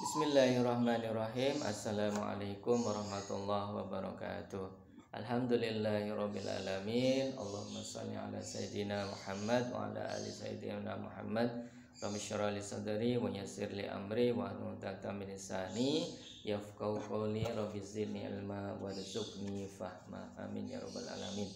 Bismillahirrahmanirrahim. Assalamualaikum warahmatullahi wabarakatuh. Alhamdulillahirabbil alamin. Allahumma shalli ala sayidina Muhammad wa ala ali sayidina Muhammad. Rabbi shrah li sadri wa yassir li amri wa hlul 'uqdatam min lisani yafqahu qawli. Rabbi zidni ilma warzuqni fahma. Amin ya rabbal alamin.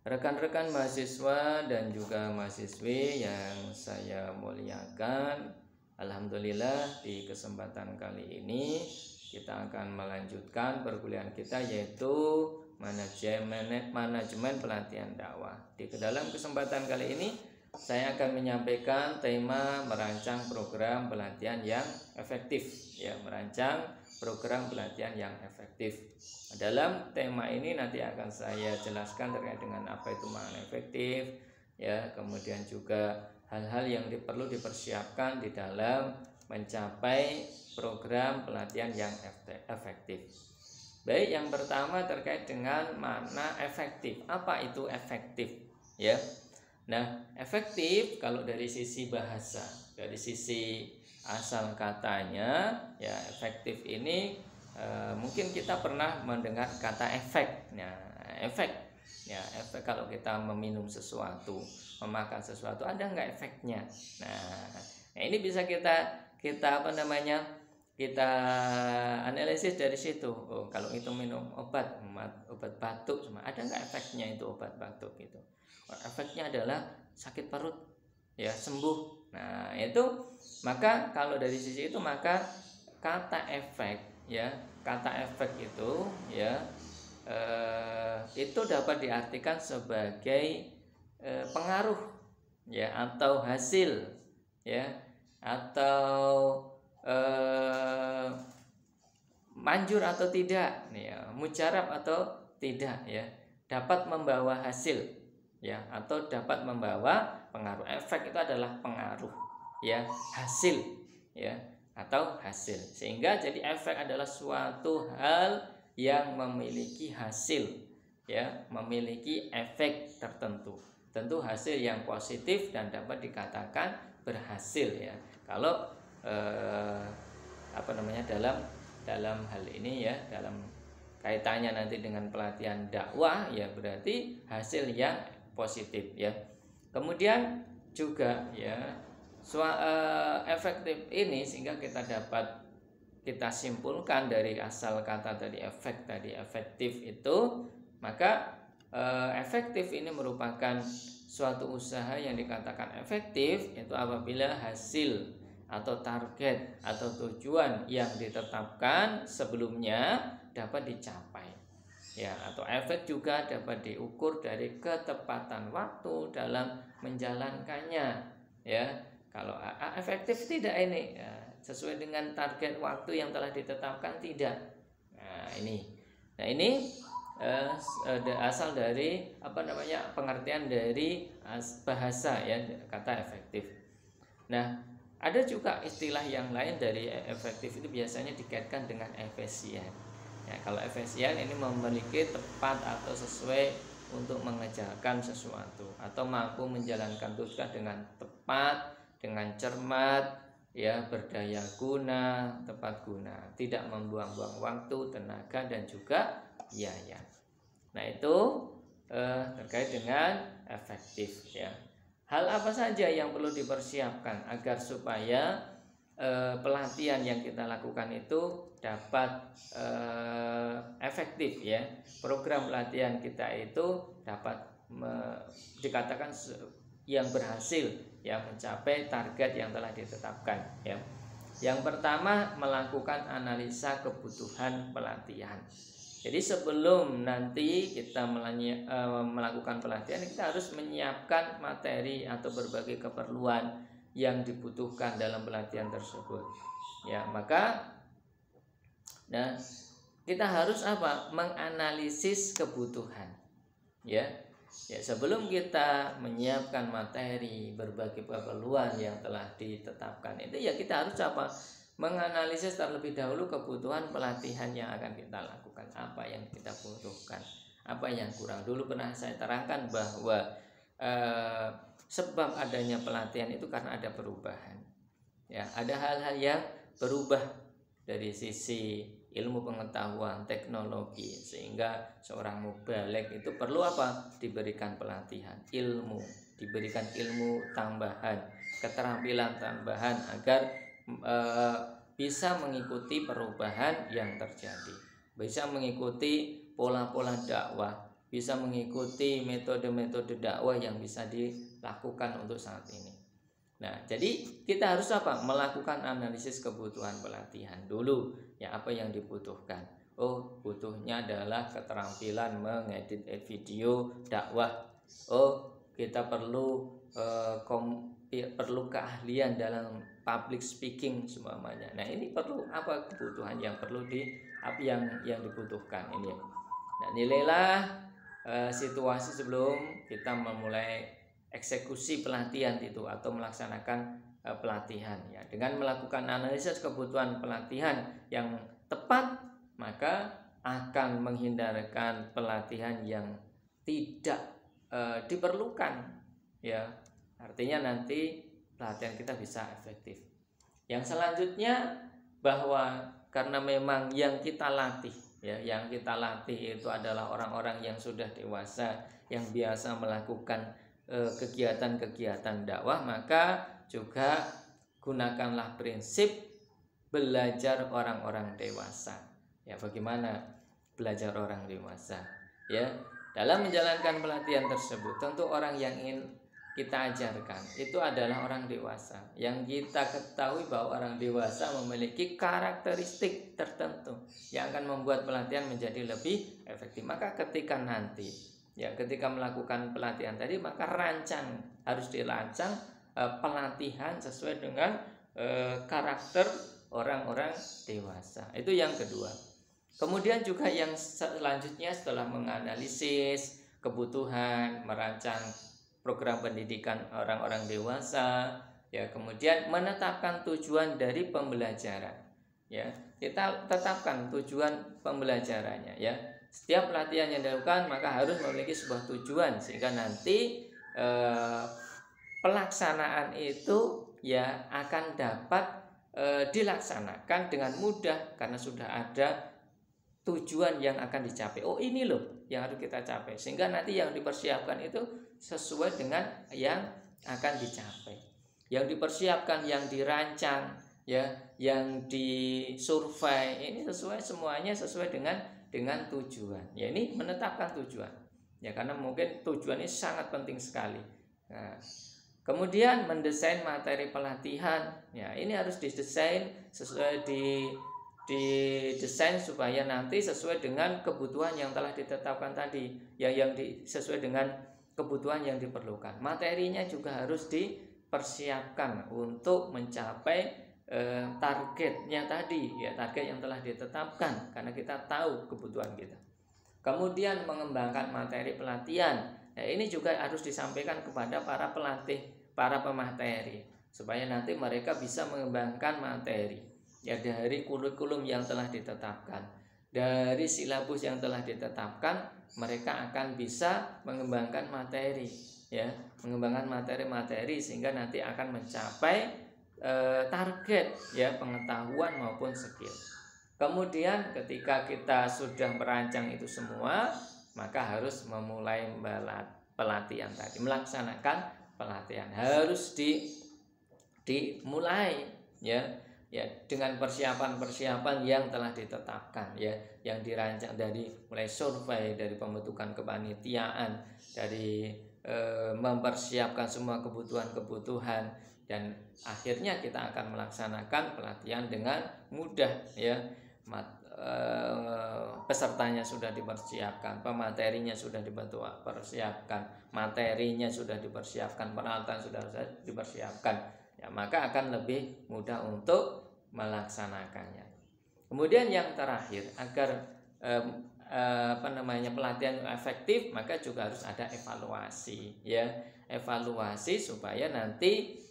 Rekan-rekan mahasiswa dan juga mahasiswi yang saya muliakan, alhamdulillah di kesempatan kali ini kita akan melanjutkan perkuliahan kita, yaitu manajemen pelatihan dakwah. Di dalam kesempatan kali ini saya akan menyampaikan tema merancang program pelatihan yang efektif, merancang program pelatihan yang efektif. Dalam tema ini nanti akan saya jelaskan terkait dengan apa itu makna efektif, kemudian juga hal-hal yang perlu dipersiapkan di dalam mencapai program pelatihan yang efektif. Baik, yang pertama terkait dengan makna efektif. Apa itu efektif? Nah, efektif kalau dari sisi bahasa, dari sisi asal katanya, efektif ini mungkin kita pernah mendengar kata efek. Nah, efek kalau kita meminum sesuatu, memakan sesuatu, ada nggak efeknya? Nah, ini bisa kita analisis dari situ. Kalau itu minum obat batuk, ada nggak efeknya itu obat batuk itu? Efeknya adalah sakit perut, sembuh. Nah, itu maka kalau dari sisi itu, maka kata efek, kata efek itu dapat diartikan sebagai pengaruh, atau hasil, atau manjur atau tidak, mujarab atau tidak, dapat membawa hasil, atau dapat membawa pengaruh. Efek itu adalah pengaruh, hasil, atau hasil. Sehingga jadi efek adalah suatu hal yang memiliki hasil, memiliki efek tertentu. Tentu hasil yang positif dan dapat dikatakan berhasil, kalau dalam hal ini, dalam kaitannya nanti dengan pelatihan dakwah, berarti hasil yang positif, Kemudian juga efektif ini, sehingga kita simpulkan dari asal kata tadi, efektif itu, maka efektif ini merupakan suatu usaha yang dikatakan efektif itu apabila hasil atau target atau tujuan yang ditetapkan sebelumnya dapat dicapai, atau efek juga dapat diukur dari ketepatan waktu dalam menjalankannya, Kalau efektif tidak ini, sesuai dengan target waktu yang telah ditetapkan tidak. Nah, ini asal dari pengertian dari bahasa, kata efektif. Nah, ada juga istilah yang lain dari efektif itu, biasanya dikaitkan dengan efisien. Kalau efisien ini memiliki tepat atau sesuai untuk mengerjakan sesuatu, atau mampu menjalankan tugas dengan tepat, dengan cermat, berdaya guna, tepat guna, tidak membuang-buang waktu, tenaga, dan juga biaya. Nah, itu terkait dengan efektif, Hal apa saja yang perlu dipersiapkan agar supaya pelatihan yang kita lakukan itu dapat efektif, Program pelatihan kita itu dapat dikatakan yang berhasil, mencapai target yang telah ditetapkan, Yang pertama, melakukan analisa kebutuhan pelatihan. Jadi sebelum nanti kita melakukan pelatihan, kita harus menyiapkan materi atau berbagai keperluan yang dibutuhkan dalam pelatihan tersebut. Maka kita harus menganalisis kebutuhan. Sebelum kita menyiapkan materi, berbagai keperluan yang telah ditetapkan itu, kita harus menganalisis terlebih dahulu kebutuhan pelatihan yang akan kita lakukan. Apa yang kita butuhkan, apa yang kurang. Dulu pernah saya terangkan bahwa sebab adanya pelatihan itu karena ada perubahan. Ada hal-hal yang berubah dari sisi ilmu pengetahuan, teknologi, sehingga seorang mubaligh itu perlu apa? Diberikan pelatihan, ilmu, diberikan ilmu tambahan, keterampilan tambahan agar bisa mengikuti perubahan yang terjadi, bisa mengikuti pola-pola dakwah, bisa mengikuti metode-metode dakwah yang bisa dilakukan untuk saat ini. Nah, jadi kita harus apa? Melakukan analisis kebutuhan pelatihan dulu. Ya, apa yang dibutuhkan? Oh, butuhnya adalah keterampilan mengedit video dakwah. Oh, kita perlu keahlian dalam public speaking semuanya. Nah, ini perlu apa kebutuhan yang perlu yang dibutuhkan ini. Nah, nilailah situasi sebelum kita memulai eksekusi pelatihan itu atau melaksanakan pelatihan ya. Dengan melakukan analisis kebutuhan pelatihan yang tepat, maka akan menghindarkan pelatihan yang tidak diperlukan ya. Artinya nanti pelatihan kita bisa efektif. Yang selanjutnya, bahwa karena memang yang kita latih ya, yang kita latih itu adalah orang-orang yang sudah dewasa, yang biasa melakukan kegiatan-kegiatan dakwah, maka juga gunakanlah prinsip belajar orang-orang dewasa. Ya, bagaimana belajar orang dewasa? Ya, dalam menjalankan pelatihan tersebut, tentu orang yang ingin kita ajarkan itu adalah orang dewasa. Yang kita ketahui bahwa orang dewasa memiliki karakteristik tertentu yang akan membuat pelatihan menjadi lebih efektif. Maka ketika nanti ketika melakukan pelatihan tadi, maka harus dirancang pelatihan sesuai dengan karakter orang-orang dewasa. Itu yang kedua. Kemudian juga yang selanjutnya, setelah menganalisis kebutuhan, merancang program pendidikan orang-orang dewasa, ya, kemudian menetapkan tujuan dari pembelajaran. Ya, kita tetapkan tujuan pembelajarannya ya. Setiap pelatihan yang dilakukan maka harus memiliki sebuah tujuan, sehingga nanti pelaksanaan itu ya akan dapat dilaksanakan dengan mudah karena sudah ada tujuan yang akan dicapai. Oh, ini loh yang harus kita capai, sehingga nanti yang dipersiapkan itu sesuai dengan yang akan dicapai. Yang dipersiapkan, yang dirancang, ya, yang disurvei, ini semuanya sesuai dengan tujuan. Ya, ini menetapkan tujuan. Ya, karena mungkin tujuan ini sangat penting sekali. Nah, kemudian mendesain materi pelatihan. Ya, ini harus didesain sesuai didesain supaya nanti sesuai dengan kebutuhan yang telah ditetapkan tadi, yang sesuai dengan kebutuhan yang diperlukan. Materinya juga harus dipersiapkan untuk mencapai targetnya tadi, ya, target yang telah ditetapkan, karena kita tahu kebutuhan kita. Kemudian mengembangkan materi pelatihan. Nah, ini juga harus disampaikan kepada para pelatih, para pemateri, supaya nanti mereka bisa mengembangkan materi ya dari kurikulum yang telah ditetapkan, dari silabus yang telah ditetapkan. Mereka akan bisa mengembangkan materi, ya, mengembangkan materi-materi sehingga nanti akan mencapai target, ya, pengetahuan maupun skill. Kemudian ketika kita sudah merancang itu semua, maka harus memulai pelatihan tadi, melaksanakan pelatihan harus dimulai, ya, dengan persiapan-persiapan yang telah ditetapkan, ya, yang dirancang dari mulai survei, dari pembentukan kepanitiaan, dari mempersiapkan semua kebutuhan-kebutuhan, dan akhirnya kita akan melaksanakan pelatihan dengan mudah, ya. Pesertanya sudah dipersiapkan, pematerinya sudah dipersiapkan, materinya sudah dipersiapkan, peralatan sudah dipersiapkan, ya, maka akan lebih mudah untuk melaksanakannya. Kemudian yang terakhir, agar pelatihan efektif, maka juga harus ada evaluasi, ya, evaluasi supaya nanti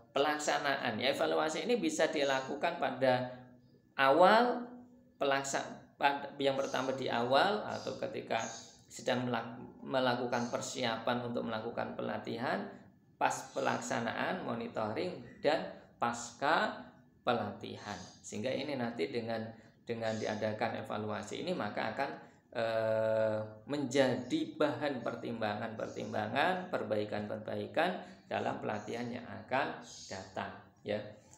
pelaksanaan, ya, evaluasi ini bisa dilakukan pada awal yang pertama di awal, atau ketika sedang melakukan persiapan untuk melakukan pelatihan, pas pelaksanaan, monitoring, dan pasca pelatihan. Sehingga ini nanti dengan diadakan evaluasi ini maka akan menjadi bahan pertimbangan, perbaikan dalam pelatihan yang akan datang, ya.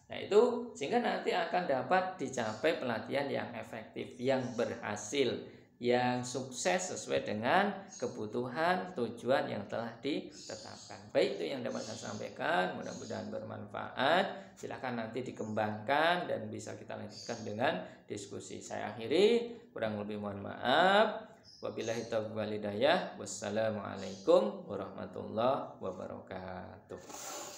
Nah, itu sehingga nanti akan dapat dicapai pelatihan yang efektif, yang berhasil, yang sukses sesuai dengan kebutuhan tujuan yang telah ditetapkan. Baik, itu yang dapat saya sampaikan, mudah-mudahan bermanfaat. Silakan nanti dikembangkan dan bisa kita lanjutkan dengan diskusi. Saya akhiri, kurang lebih mohon maaf. Wabillahi taufiq wal hidayah. Wassalamualaikum warahmatullahi wabarakatuh.